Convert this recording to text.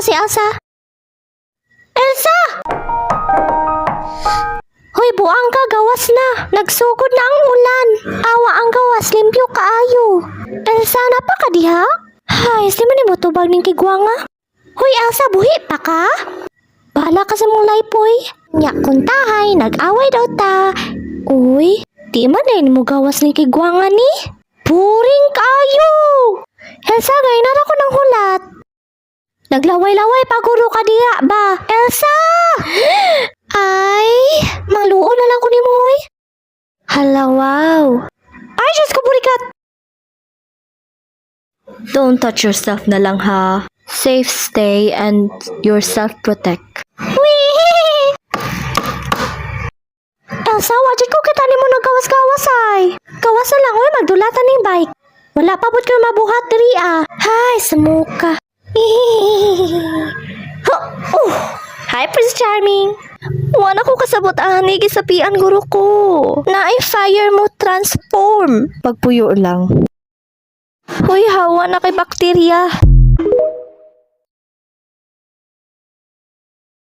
ko si Elsa. Elsa! Hoy, buang ka, gawas na. Nagsugod na ang ulan. Awa ang gawas, limpyo kaayo. Elsa, napa ka diha? Hay, di man mo tubag ning kigwanga. Hoy, Elsa, buhi pa ka? Bahala ka sa mong laypoy. Nya, kuntahay, nag-away daw ta. Uy, di man na mo gawas ning kigwanga ni. Puring kayo! Elsa, gayna na ko ng hulat. Naglaway-laway paguro ka diha ba? Elsa! Ay, mangluon na lang ko ni Moy. Hala, wow. Ay, Diyos ko, burikat. Don't touch yourself na lang ha. Safe stay and yourself protect. Wee! Elsa, wajid ko kita ni mo nagawas-gawas ay. Gawas na lang, oy, magdulatan ng bike. Wala pa ba't kayo mabuhat diri ah. Hay, samuka. Hi, Prince Charming. Wala ko kasabot ani gisapian guro ko. Naay fire mo transform. Pagpuyo lang. Hoy, hawa na kay bakterya.